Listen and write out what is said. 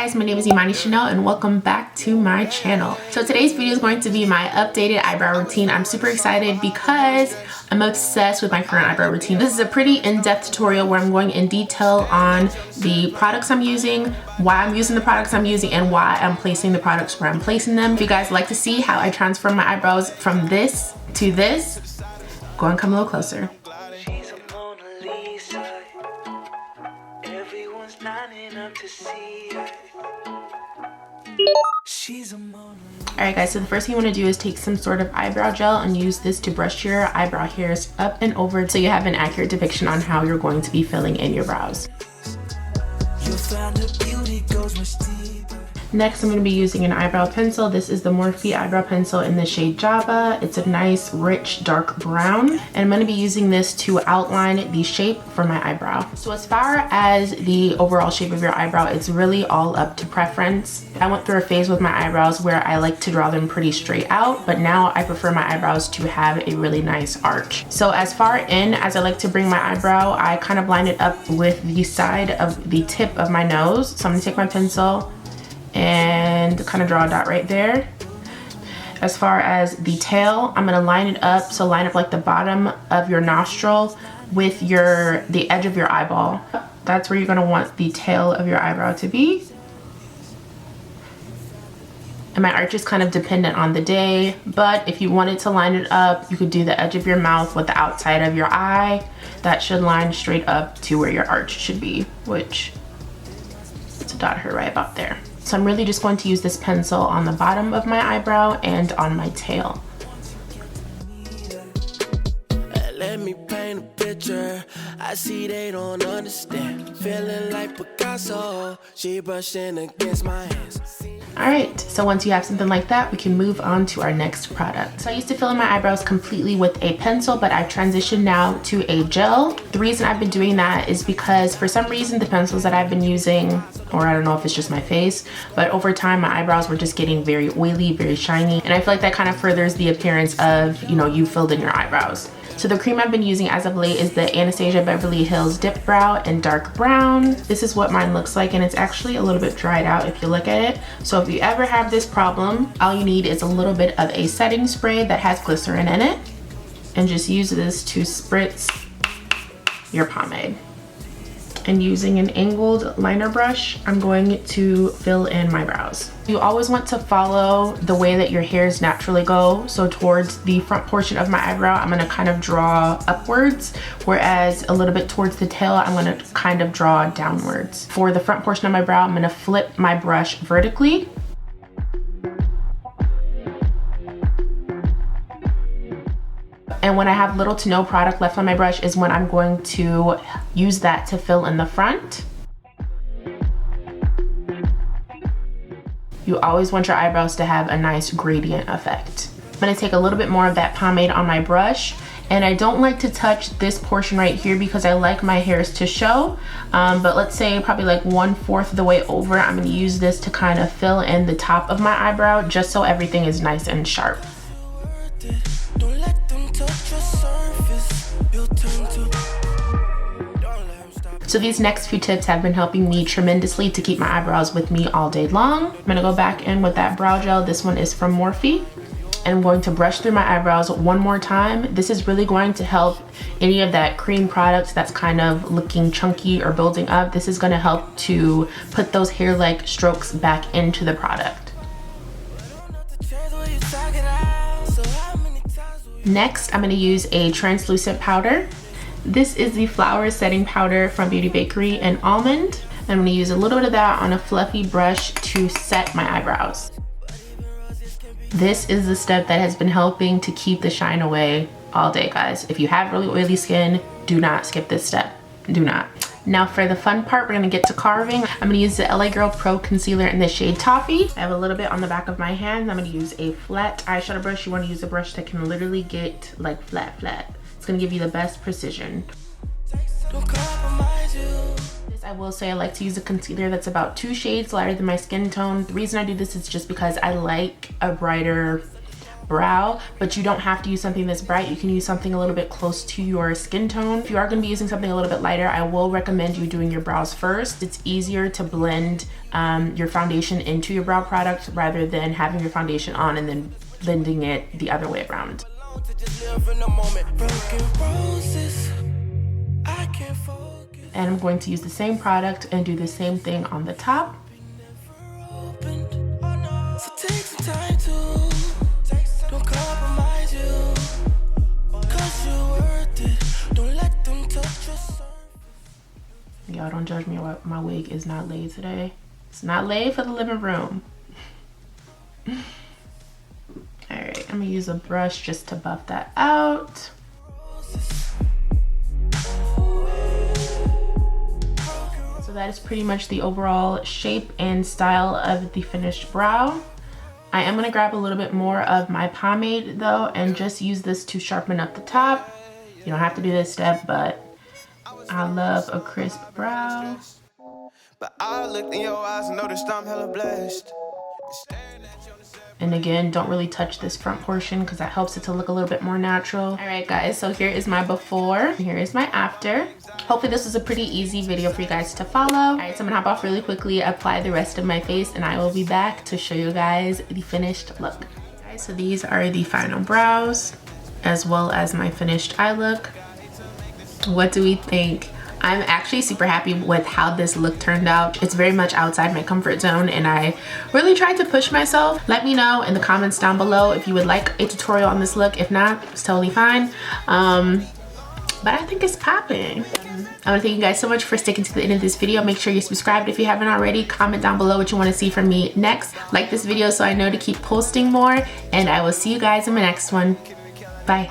guys, my name is Imani Chanel and welcome back to my channel. So today's video is going to be my updated eyebrow routine. I'm super excited because I'm obsessed with my current eyebrow routine. This is a pretty in-depth tutorial where I'm going in detail on the products I'm using, why I'm using the products I'm using, and why I'm placing the products where I'm placing them. If you guys like to see how I transform my eyebrows from this to this, go and come a little closer. Alright guys, so the first thing you want to do is take some sort of eyebrow gel and use this to brush your eyebrow hairs up and over so you have an accurate depiction on how you're going to be filling in your brows. Next, I'm going to be using an eyebrow pencil. This is the Morphe eyebrow pencil in the shade Java. It's a nice, rich, dark brown. And I'm going to be using this to outline the shape for my eyebrow. So as far as the overall shape of your eyebrow, it's really all up to preference. I went through a phase with my eyebrows where I like to draw them pretty straight out, but now I prefer my eyebrows to have a really nice arch. So as far in as I like to bring my eyebrow, I kind of line it up with the side of the tip of my nose. So I'm going to take my pencil and kind of draw a dot right there. As far as the tail, I'm gonna line it up, so line up like the bottom of your nostril with the edge of your eyeball. That's where you're gonna want the tail of your eyebrow to be. And my arch is kind of dependent on the day, but if you wanted to line it up, you could do the edge of your mouth with the outside of your eye. That should line straight up to where your arch should be, which it's a dot here right about there. So I'm really just going to use this pencil on the bottom of my eyebrow and on my tail. Let me paint a picture. I see they don't understand. Feeling like Picasso. She brushing against my hands. Alright, so once you have something like that, we can move on to our next product. So I used to fill in my eyebrows completely with a pencil, but I've transitioned now to a gel. The reason I've been doing that is because for some reason the pencils that I've been using, or I don't know if it's just my face, but over time my eyebrows were just getting very oily, very shiny, and I feel like that kind of furthers the appearance of, you know, you filled in your eyebrows. So the cream I've been using as of late is the Anastasia Beverly Hills Dip Brow in dark brown. This is what mine looks like, and it's actually a little bit dried out if you look at it. So if you ever have this problem, all you need is a little bit of a setting spray that has glycerin in it, and just use this to spritz your pomade. And using an angled liner brush, I'm going to fill in my brows. You always want to follow the way that your hairs naturally go. So towards the front portion of my eyebrow, I'm gonna kind of draw upwards, whereas a little bit towards the tail, I'm gonna kind of draw downwards. For the front portion of my brow, I'm gonna flip my brush vertically. And when I have little to no product left on my brush is when I'm going to use that to fill in the front. You always want your eyebrows to have a nice gradient effect. I'm gonna take a little bit more of that pomade on my brush, and I don't like to touch this portion right here because I like my hairs to show, but let's say probably like 1/4 of the way over, I'm gonna use this to kind of fill in the top of my eyebrow just so everything is nice and sharp. So these next few tips have been helping me tremendously to keep my eyebrows with me all day long. I'm gonna go back in with that brow gel. This one is from Morphe. And I'm going to brush through my eyebrows one more time. This is really going to help any of that cream product that's kind of looking chunky or building up. This is gonna help to put those hair-like strokes back into the product. Next, I'm gonna use a translucent powder. This is the Flower Setting Powder from Bakerie and Almond. I'm gonna use a little bit of that on a fluffy brush to set my eyebrows. This is the step that has been helping to keep the shine away all day, guys. If you have really oily skin, do not skip this step. Do not. Now for the fun part, we're gonna get to carving. I'm gonna use the LA Girl Pro Concealer in the shade Toffee. I have a little bit on the back of my hand. I'm gonna use a flat eyeshadow brush. You wanna use a brush that can literally get like flat. It's gonna give you the best precision. I will say I like to use a concealer that's about 2 shades lighter than my skin tone. The reason I do this is just because I like a brighter brow, but you don't have to use something this bright. You can use something a little bit close to your skin tone. If you are going to be using something a little bit lighter, I will recommend you doing your brows first. It's easier to blend your foundation into your brow product rather than having your foundation on and then blending it the other way around. And I'm going to use the same product and do the same thing on the top. Y'all don't judge me, my wig is not laid today. It's not laid for the living room. Alright, I'm gonna use a brush just to buff that out. So that is pretty much the overall shape and style of the finished brow. I am gonna grab a little bit more of my pomade though and just use this to sharpen up the top. You don't have to do this step, but I love a crisp brow. But I looked in your eyes and noticed I'm hella blessed. And again, don't really touch this front portion because that helps it to look a little bit more natural. All right guys, so here is my before and here is my after. Hopefully this was a pretty easy video for you guys to follow. All right, so I'm gonna hop off really quickly, apply the rest of my face, and I will be back to show you guys the finished look. All right, so these are the final brows as well as my finished eye look. What do we think? I'm actually super happy with how this look turned out. It's very much outside my comfort zone and I really tried to push myself. Let me know in the comments down below if you would like a tutorial on this look. If not, it's totally fine. But I think it's popping. I want to thank you guys so much for sticking to the end of this video. Make sure you're subscribed if you haven't already. Comment down below what you want to see from me next. Like this video so I know to keep posting more, and I will see you guys in my next one. Bye.